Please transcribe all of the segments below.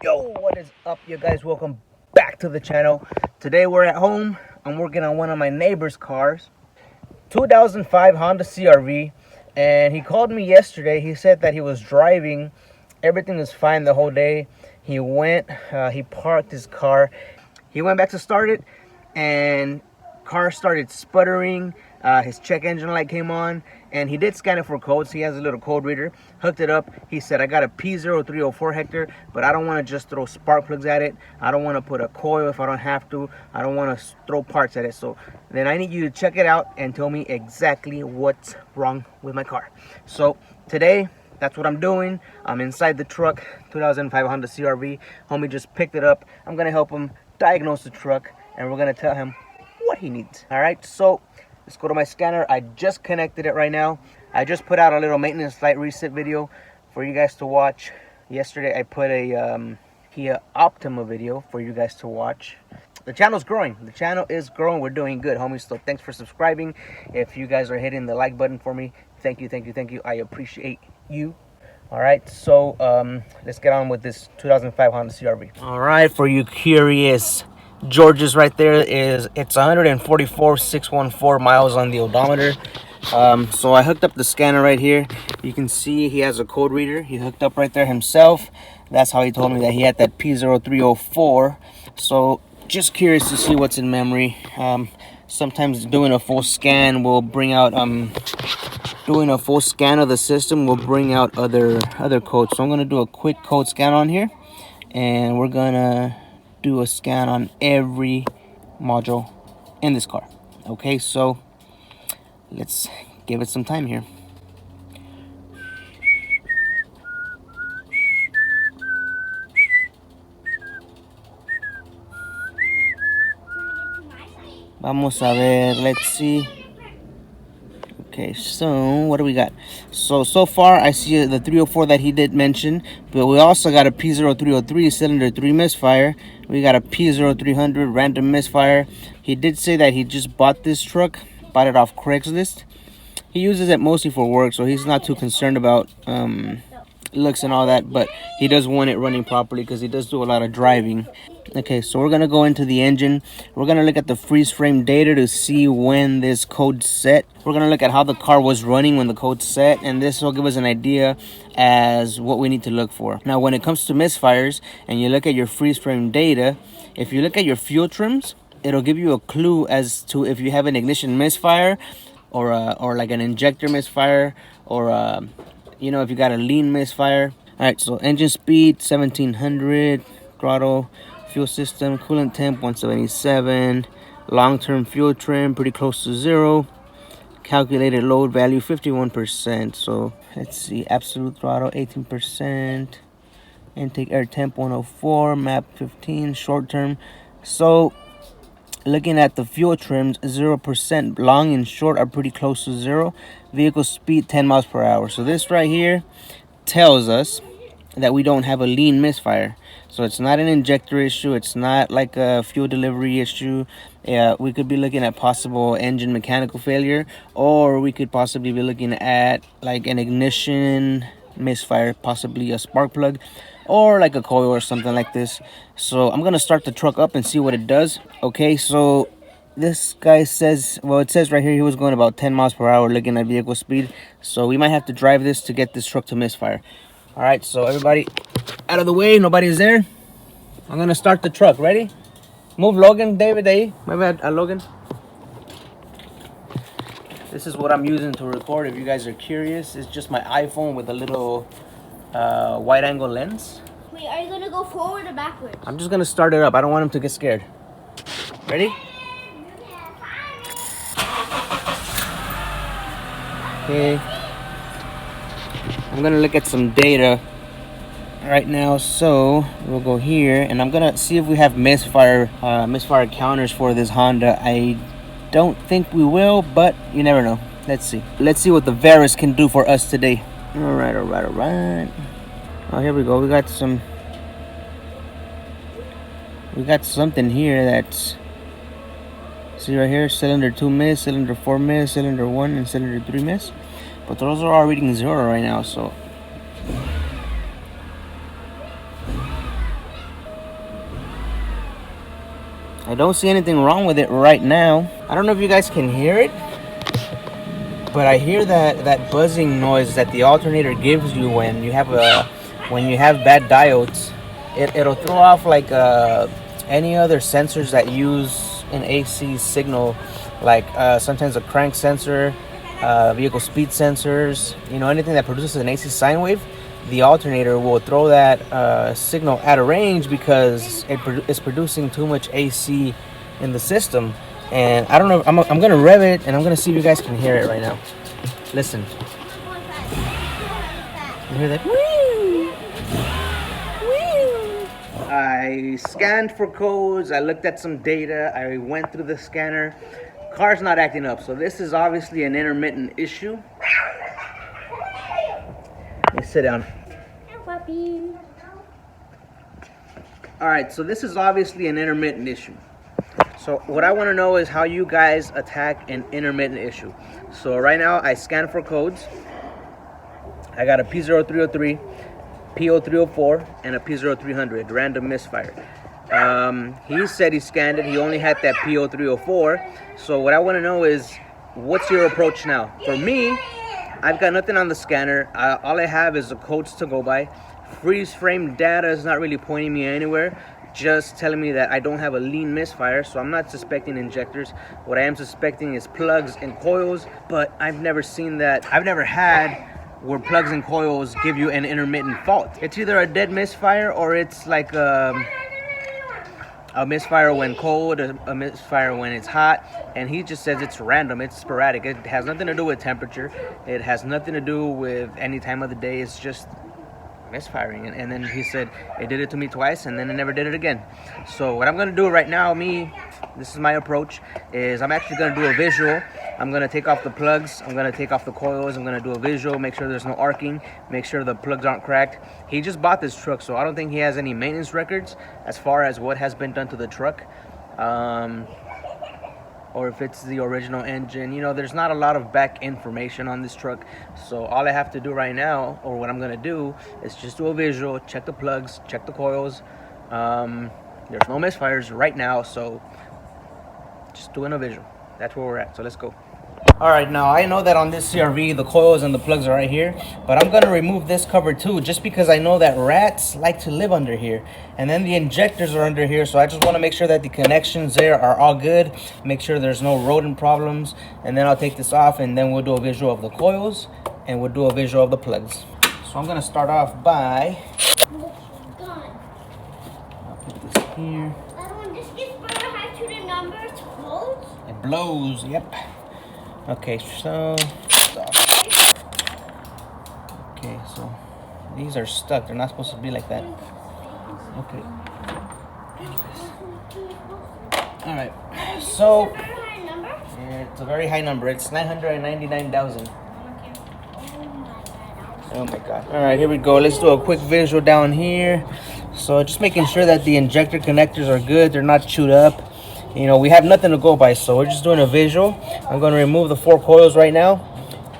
Yo, what is up, you guys? Welcome back to the channel. Today we're at home. I'm working on one of my neighbor's cars, 2005 Honda CRV, and he called me yesterday. He said that he was driving, everything was fine the whole day. He parked his car, he went back to start it, and car started sputtering. His check engine light came on, and he did scan it for codes. He has a little code reader, hooked it up. He said, I got a P0300 Hector, but I don't want to just throw spark plugs at it. I don't want to put a coil if I don't have to. I don't want to throw parts at it. So then I need you to check it out and tell me exactly what's wrong with my car. So today, that's what I'm doing. I'm inside the truck, 2005 Honda CRV. Homie just picked it up. I'm going to help him diagnose the truck, and we're going to tell him what he needs. All right, so let's go to my scanner. I just connected it right now. I just put out a little maintenance light reset video for you guys to watch. Yesterday I put a Kia Optima video for you guys to watch. The channel's growing. The channel is growing. We're doing good, homies. So thanks for subscribing. If you guys are hitting the like button for me, thank you, thank you, thank you. I appreciate you. All right, so let's get on with this 2005 Honda CRV. All right, for you curious George's, right there it's 144,614 miles on the odometer. So I hooked up the scanner right here. You can see he has a code reader. He hooked up right there himself. That's how he told me that he had that P0300. So just curious to see what's in memory. Sometimes doing a full scan will bring out doing a full scan of the system will bring out other codes. So I'm gonna do a quick code scan on here, and we're gonna do a scan on every module in this car. Okay, so let's give it some time here. Vamos a ver, let's see. Okay, so what do we got? So far I see the 304 that he did mention, but we also got a P0303 cylinder 3 misfire. We got a P0300 random misfire. He did say that he just bought this truck, bought it off Craigslist. He uses it mostly for work, so he's not too concerned about looks and all that, but he does want it running properly because he does do a lot of driving. Okay, so we're gonna go into the engine. We're gonna look at the freeze frame data to see when this code set. We're gonna look at how the car was running when the code set, and this will give us an idea as what we need to look for. Now, when it comes to misfires and you look at your freeze frame data, if you look at your fuel trims, it'll give you a clue as to if you have an ignition misfire or like an injector misfire, or you know, if you got a lean misfire. All right, so engine speed 1700, throttle, fuel system, coolant temp 177, long-term fuel trim pretty close to 0, calculated load value 51%. So let's see, absolute throttle 18%, intake air temp 104, map 15, short term. So looking at the fuel trims, 0%, long and short are pretty close to 0. Vehicle speed 10 miles per hour. So this right here tells us that we don't have a lean misfire. So it's not an injector issue. It's not like a fuel delivery issue. We could be looking at possible engine mechanical failure, or we could possibly be looking at like an ignition misfire, possibly a spark plug, or like a coil or something like this. So I'm gonna start the truck up and see what it does. Okay, so this guy says, well, it says right here he was going about 10 miles per hour looking at vehicle speed. So we might have to drive this to get this truck to misfire. All right, so everybody out of the way, nobody's there. I'm gonna start the truck. Ready? Move Logan, David, ahí. My bad, Logan. This is what I'm using to record, if you guys are curious. It's just my iPhone with a little wide angle lens. Wait, are you gonna go forward or backwards? I'm just gonna start it up. I don't want him to get scared. Ready? Okay. I'm gonna look at some data right now. So we'll go here, and I'm gonna see if we have misfire counters for this Honda. I don't think we will, but you never know. Let's see what the Varus can do for us today. All right. Oh, here we go. We got something here that's, see right here, cylinder 2 miss, cylinder 4 miss, cylinder 1 and cylinder 3 miss. But those are all reading 0 right now, so I don't see anything wrong with it right now. I don't know if you guys can hear it, but I hear that buzzing noise that the alternator gives you when you have bad diodes. It'll throw off like any other sensors that use an AC signal, like sometimes a crank sensor, vehicle speed sensors, anything that produces an AC sine wave. The alternator will throw that signal out of range because it's producing too much AC in the system. And I don't know, I'm gonna rev it and I'm gonna see if you guys can hear it right now. Listen. You hear that? Woo! Woo! I scanned for codes, I looked at some data, I went through the scanner. Car's not acting up, so this is obviously an intermittent issue. Let me sit down. Alright, so this is obviously an intermittent issue. So what I want to know is how you guys attack an intermittent issue. So right now I scan for codes. I got a P0303, P0304, and a P0300, random misfire. He said he scanned it. He only had that P0304. So what I want to know is, what's your approach now? For me, I've got nothing on the scanner. All I have is the codes to go by. Freeze frame data is not really pointing me anywhere, just telling me that I don't have a lean misfire, so I'm not suspecting injectors. What I am suspecting is plugs and coils, but I've never seen that. I've never had where plugs and coils give you an intermittent fault. It's either a dead misfire or it's like a misfire when cold, a misfire when it's hot, and he just says it's random, it's sporadic. It has nothing to do with temperature. It has nothing to do with any time of the day. It's just misfiring. And then he said it did it to me twice and then it never did it again. So what I'm gonna do right now, this is my approach, is I'm actually gonna do a visual. I'm gonna take off the plugs, I'm gonna take off the coils, I'm gonna do a visual, make sure there's no arcing, make sure the plugs aren't cracked. He just bought this truck, so I don't think he has any maintenance records as far as what has been done to the truck, or if it's the original engine. There's not a lot of back information on this truck, so all I have to do right now, or what I'm gonna do, is just do a visual, check the plugs, check the coils. There's no misfires right now, so just doing a visual. That's where we're at, so let's go. All right, now I know that on this CRV the coils and the plugs are right here, but I'm gonna remove this cover too, just because I know that rats like to live under here, and then the injectors are under here, so I just want to make sure that the connections there are all good, make sure there's no rodent problems, and then I'll take this off and then we'll do a visual of the coils and we'll do a visual of the plugs. So I'm gonna start off by, I'll put this here. When this gets very high to the number, it blows? It blows, yep. Okay, so these are stuck. They're not supposed to be like that. Okay. All right. So it's a very high number. It's 999,000. Oh my God. All right, here we go. Let's do a quick visual down here. So just making sure that the injector connectors are good. They're not chewed up. We have nothing to go by, so we're just doing a visual. I'm going to remove the 4 coils right now.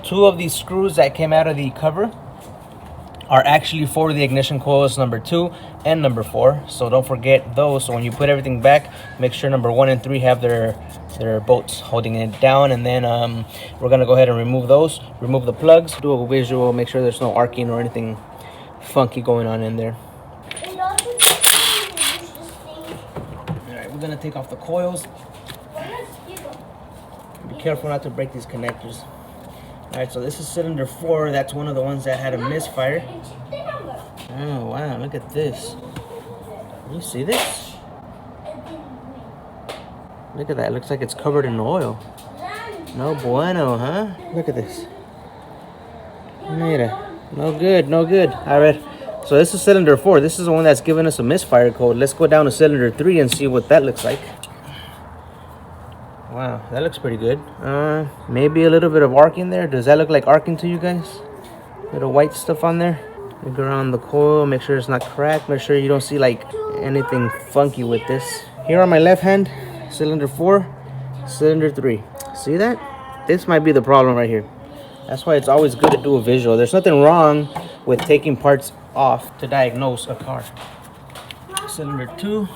2 of these screws that came out of the cover are actually for the ignition coils number 2 and number 4, so don't forget those. So when you put everything back, make sure number 1 and 3 have their bolts holding it down, and then we're going to go ahead and remove those. Remove the plugs, do a visual, make sure there's no arcing or anything funky going on in there. We're gonna take off the coils. Be careful not to break these connectors. Alright, so this is cylinder 4. That's one of the ones that had a misfire. Oh wow, look at this. Can you see this? Look at that, it looks like it's covered in oil. No bueno, huh? Look at this. Mira, no good, no good. Alright. So this is cylinder 4. This is the one that's giving us a misfire code. Let's go down to cylinder 3 and see what that looks like. Wow, that looks pretty good. Maybe a little bit of arcing there. Does that look like arcing to you guys? Little white stuff on there. Look around the coil, make sure it's not cracked. Make sure you don't see like anything funky with this. Here on my left hand, cylinder 4, cylinder 3. See that? This might be the problem right here. That's why it's always good to do a visual. There's nothing wrong with taking parts off to diagnose a car. Cylinder 2.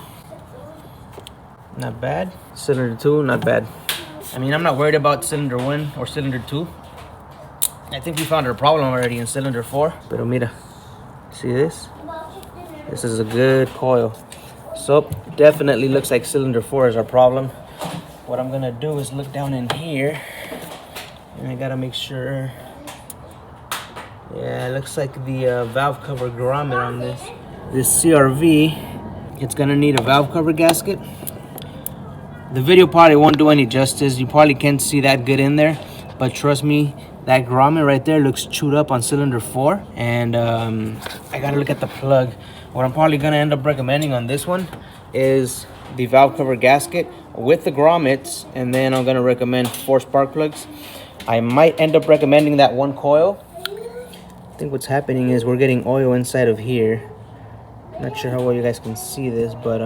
Not bad. Cylinder 2, not bad. I mean, I'm not worried about cylinder 1 or cylinder 2. I think we found a problem already in cylinder 4. Pero mira, see this? This is a good coil. So, definitely looks like cylinder 4 is our problem. What I'm gonna do is look down in here. And I gotta make sure. Yeah, it looks like the valve cover grommet on this CRV, it's gonna need a valve cover gasket. The video probably won't do any justice. You probably can't see that good in there, but trust me, that grommet right there looks chewed up on cylinder 4. And I gotta look at the plug. What I'm probably gonna end up recommending on this one is the valve cover gasket with the grommets, and then I'm gonna recommend 4 spark plugs. I might end up recommending that 1 coil. I think what's happening is we're getting oil inside of here. Not sure how well you guys can see this, but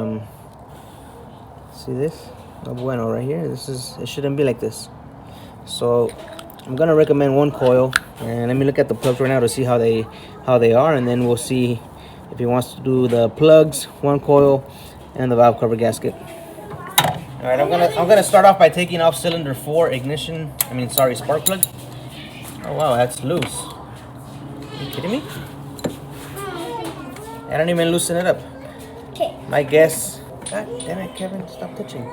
see this? No bueno right here. It shouldn't be like this. So I'm gonna recommend 1 coil, and let me look at the plugs right now to see how they are, and then we'll see if he wants to do the plugs, 1 coil, and the valve cover gasket. All right, I'm gonna start off by taking off cylinder 4 spark plug. Oh wow, that's loose. Are you kidding me? I don't even loosen it up. Okay. My guess. God damn it, Kevin! Stop touching.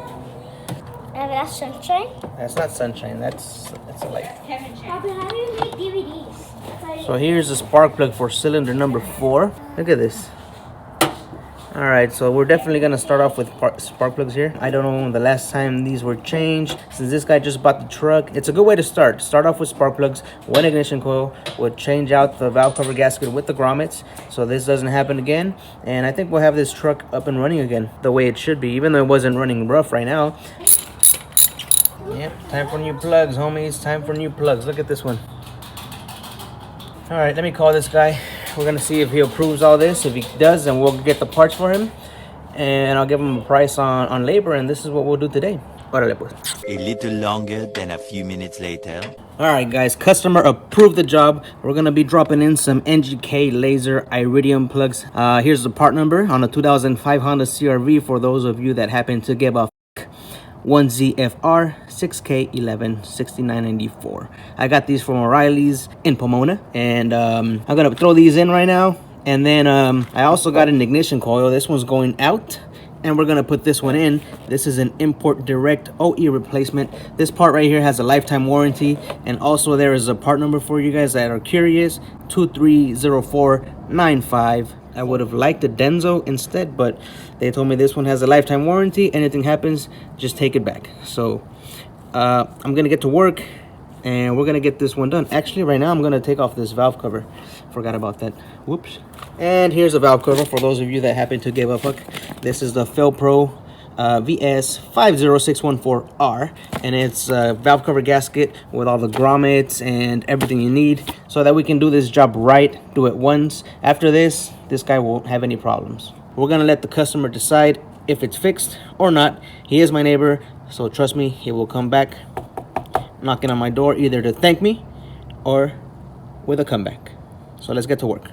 That's sunshine. That's not sunshine. That's a light. Papa, how do you make DVDs? So here's the spark plug for cylinder number 4. Look at this. All right, so we're definitely gonna start off with spark plugs here. I don't know the last time these were changed. Since this guy just bought the truck, it's a good way to start. Start off with spark plugs, 1 ignition coil. We'll change out the valve cover gasket with the grommets, so this doesn't happen again. And I think we'll have this truck up and running again the way it should be, even though it wasn't running rough right now. Yep, time for new plugs, homies. Time for new plugs. Look at this one. All right, let me call this guy. We're gonna see if he approves all this. If he does, then we'll get the parts for him, and I'll give him a price on labor, and this is what we'll do today. Órale pues. A little longer than a few minutes later. All right, guys, customer approved the job. We're gonna be dropping in some NGK laser iridium plugs. Here's the part number on a 2005 Honda CRV for those of you that happen to give a 1ZFR 6K116994. I got these from O'Reilly's in Pomona, and I'm gonna throw these in right now. And then I also got an ignition coil. This one's going out, and we're gonna put this one in. This is an import direct OE replacement. This part right here has a lifetime warranty, and also there is a part number for you guys that are curious, 230495. I would have liked a Denso instead, but they told me this one has a lifetime warranty. Anything happens, just take it back. So I'm gonna get to work, and we're gonna get this one done. Actually, right now I'm gonna take off this valve cover. Forgot about that. Whoops. And here's a valve cover for those of you that happen to give a fuck. This is the Felpro VS 50614R, and it's a valve cover gasket with all the grommets and everything you need, so that we can do this job right, do it once. After this guy won't have any problems. We're gonna let the customer decide if it's fixed or not. He is my neighbor, so trust me, he will come back knocking on my door either to thank me or with a comeback. So let's get to work.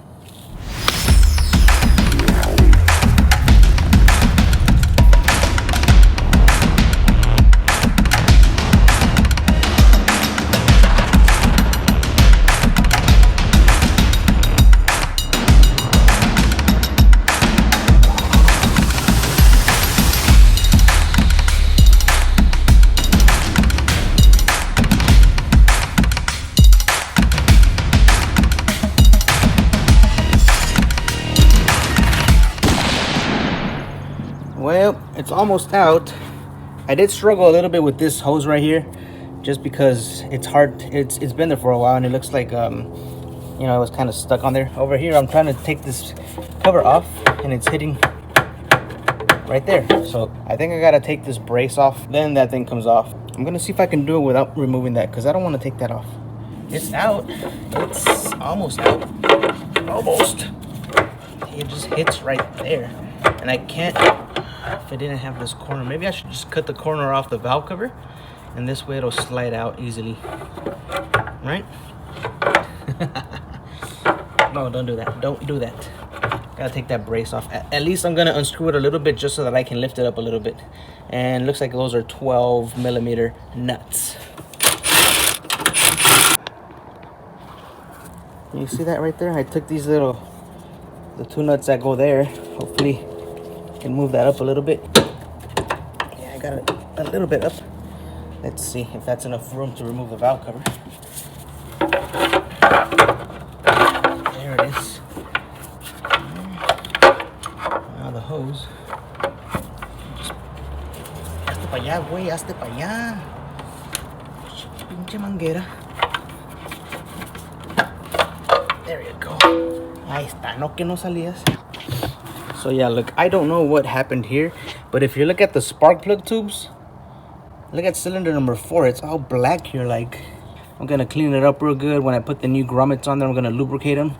Well, it's almost out. I did struggle a little bit with this hose right here, just because it's hard. It's been there for a while, and it looks like it was kind of stuck on there. Over here, I'm trying to take this cover off, and it's hitting right there. So I think I gotta take this brace off, then that thing comes off. I'm gonna see if I can do it without removing that, because I don't want to take that off. It's out. It's almost out. Almost. It just hits right there, and I can't. If I didn't have this corner, maybe I should just cut the corner off the valve cover, and this way it'll slide out easily, right? No, don't do that. Don't do that. Gotta take that brace off. At least I'm gonna unscrew it a little bit just so that I can lift it up a little bit. And it looks like those are 12mm nuts. You see that right there? I took these the 2 nuts that go there. Hopefully I can move that up a little bit. Yeah, I got it a little bit up. Let's see if that's enough room to remove the valve cover. There it is. Now the hose. Just hazte para allá, güey, hazte para allá. Pinche manguera. There you go. Ahí está, no que no salías. So yeah, look, I don't know what happened here, but if you look at the spark plug tubes, look at cylinder number 4, it's all black here. Like, I'm gonna clean it up real good. When I put the new grommets on there, I'm gonna lubricate them,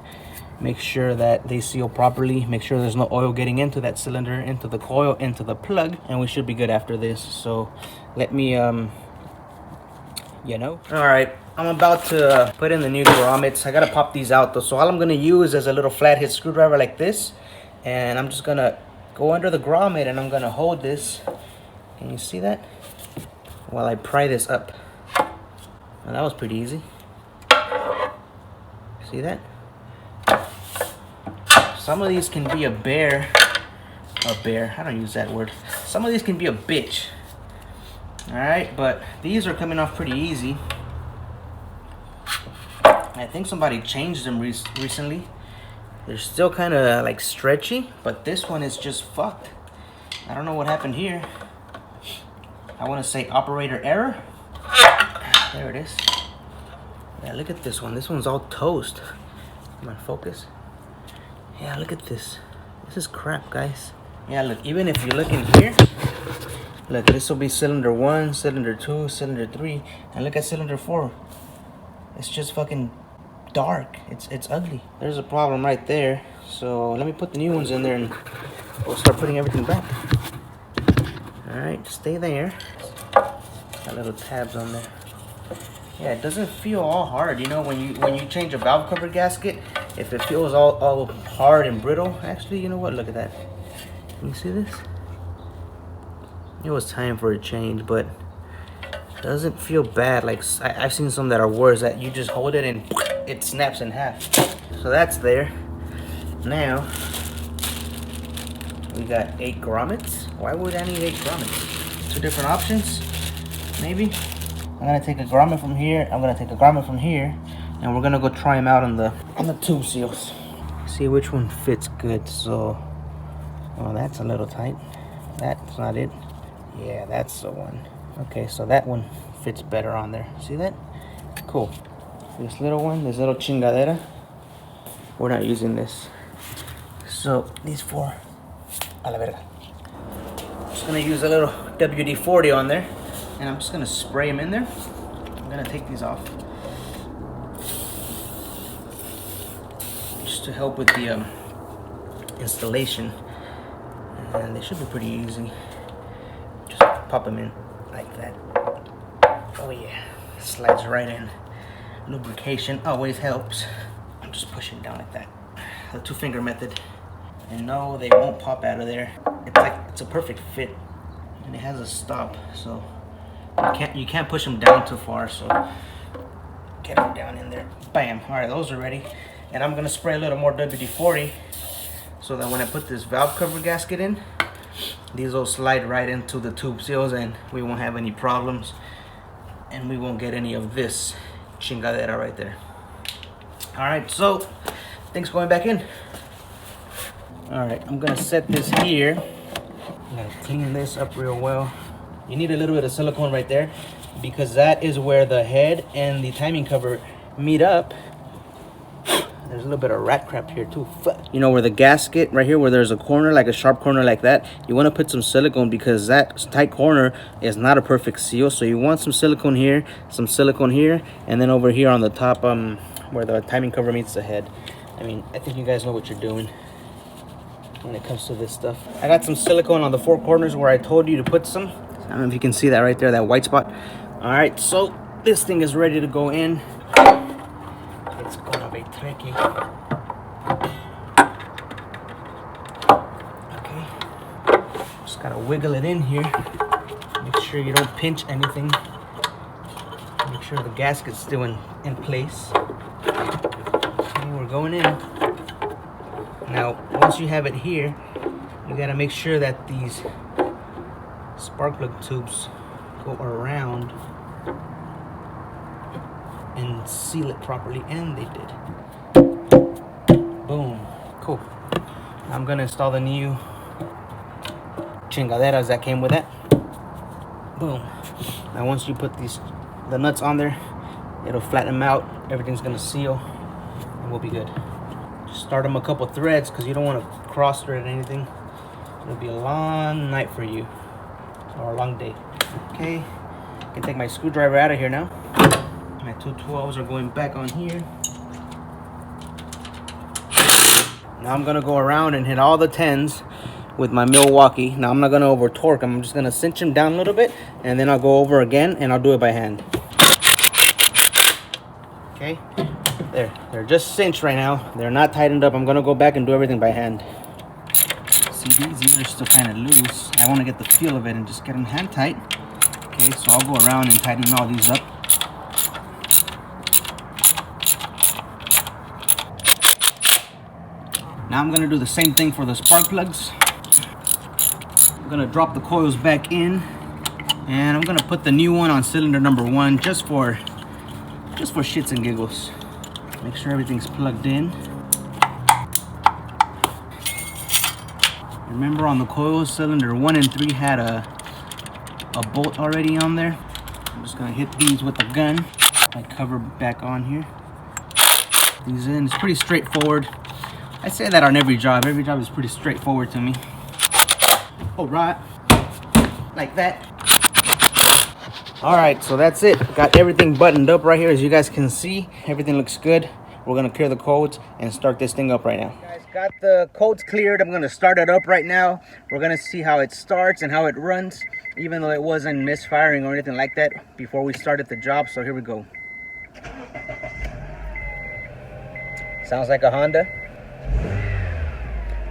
make sure that they seal properly, make sure there's no oil getting into that cylinder, into the coil, into the plug, and we should be good after this. So let me you know. All right, I'm about to put in the new grommets. I gotta pop these out though, so all I'm gonna use is a little flathead screwdriver like this, and I'm just gonna go under the grommet and I'm gonna hold this. Can you see that? While I pry this up. Well, that was pretty easy. See that? Some of these can be a bear. I don't use that word. Some of these can be a bitch. Alright, but these are coming off pretty easy. I think somebody changed them recently. They're still kind of like stretchy, but this one is just fucked. I don't know what happened here. I want to say operator error. There it is. Yeah, look at this one. This one's all toast. Come on, focus. Yeah, look at this. This is crap, guys. Yeah, look, even if you look in here, look, this will be cylinder 1, cylinder 2, cylinder 3, and look at cylinder 4. It's just fucking dark. It's ugly. There's a problem right there. So let me put the new ones in there and we'll start putting everything back. Alright, stay there. Got little tabs on there. Yeah, it doesn't feel all hard, you know, when you change a valve cover gasket, if it feels all hard and brittle. Actually, you know what? Look at that. Can you see this? It was time for a change, but it doesn't feel bad. Like, I've seen some that are worse, that you just hold it and it snaps in half. So that's there. Now we got 8 grommets. Why would I need 8 grommets? 2 different options, maybe. I'm gonna take a grommet from here. I'm gonna take a grommet from here, and we're gonna go try them out on the tube seals. See which one fits good. So, oh, that's a little tight. That's not it. Yeah, that's the one. Okay, so that one fits better on there. See that? Cool. This little one, this little chingadera, we're not using this. So these 4, a la verga. Just gonna use a little WD-40 on there, and I'm just gonna spray them in there. I'm gonna take these off just to help with the installation, and they should be pretty easy. Just pop them in like that. Oh yeah, slides right in. Lubrication always helps. I'm just pushing down like that. The 2-finger method. And no, they won't pop out of there. It's a perfect fit, and it has a stop, so you can't push them down too far. So get them down in there. Bam. All right, those are ready. And I'm gonna spray a little more WD-40 so that when I put this valve cover gasket in, these will slide right into the tube seals, and we won't have any problems, and we won't get any of this chingadera right there. All right, so things going back in. All right, I'm gonna set this here. I'm gonna clean this up real well. You need a little bit of silicone right there, because that is where the head and the timing cover meet up. There's a little bit of rat crap here too. You know, where the gasket right here, where there's a corner, like a sharp corner like that, you want to put some silicone, because that tight corner is not a perfect seal. So you want some silicone here, and then over here on the top, where the timing cover meets the head. I mean, I think you guys know what you're doing when it comes to this stuff. I got some silicone on the 4 corners where I told you to put some. I don't know if you can see that right there, that white spot. All right, so this thing is ready to go in. It's gonna be tricky. Just gotta wiggle it in here. Make sure you don't pinch anything. Make sure the gasket's still in place. Okay, we're going in. Now, once you have it here, you gotta make sure that these spark plug tubes go around and seal it properly, and they did. Boom. Cool. Now I'm gonna install the new chingaderas that came with it. Boom. Now once you put the nuts on there, it'll flatten them out, everything's gonna seal, and we'll be good. Just start them a couple threads because you don't want to cross thread anything. It'll be a long night for you, or a long day. Okay, I can take my screwdriver out of here now. My 212s are going back on here. Now I'm gonna go around and hit all the 10s with my Milwaukee. Now I'm not gonna over torque them. I'm just gonna cinch them down a little bit, and then I'll go over again and I'll do it by hand. Okay, there, they're just cinched right now. They're not tightened up. I'm gonna go back and do everything by hand. See, these are still kind of loose. I want to get the feel of it and just get them hand tight. Okay, so I'll go around and tighten all these up. Now I'm gonna do the same thing for the spark plugs. I'm gonna drop the coils back in, and I'm gonna put the new one on cylinder number 1 just for shits and giggles. Make sure everything's plugged in. Remember, on the coils, cylinder 1 and 3 had a bolt already on there. I'm just gonna hit these with the gun. I cover back on here. These in. It's pretty straightforward. I say that on every job. Every job is pretty straightforward to me. All right, like that. All right, so that's it. Got everything buttoned up right here. As you guys can see, everything looks good. We're gonna clear the codes and start this thing up right now. Guys, got the codes cleared. I'm gonna start it up right now. We're gonna see how it starts and how it runs, even though it wasn't misfiring or anything like that before we started the job. So here we go. Sounds like a Honda.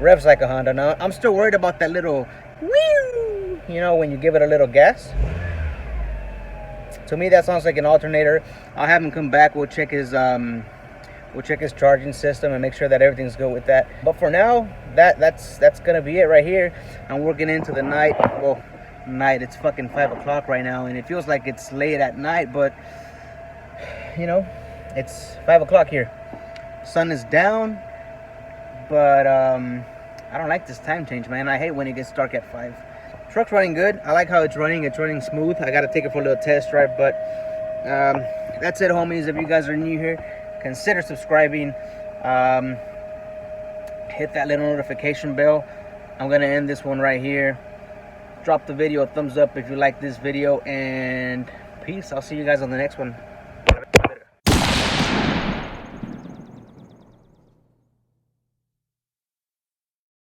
Revs like a Honda. Now, I'm still worried about that little whee, you know, when you give it a little gas. To me, that sounds like an alternator. I'll have him come back. We'll check his charging system and make sure that everything's good with that. But for now, that's gonna be it right here. I'm working into the night. Well, night. It's fucking 5 o'clock right now, and it feels like it's late at night, but you know, it's 5 o'clock here. Sun is down, but I don't like this time change, man. I hate when it gets dark at 5. Truck's running good. I like how it's running. It's running smooth. I gotta take it for a little test drive, but that's it, homies. If you guys are new here, consider subscribing. Hit that little notification bell. I'm gonna end this one right here. Drop the video a thumbs up if you like this video, and peace. I'll see you guys on the next one.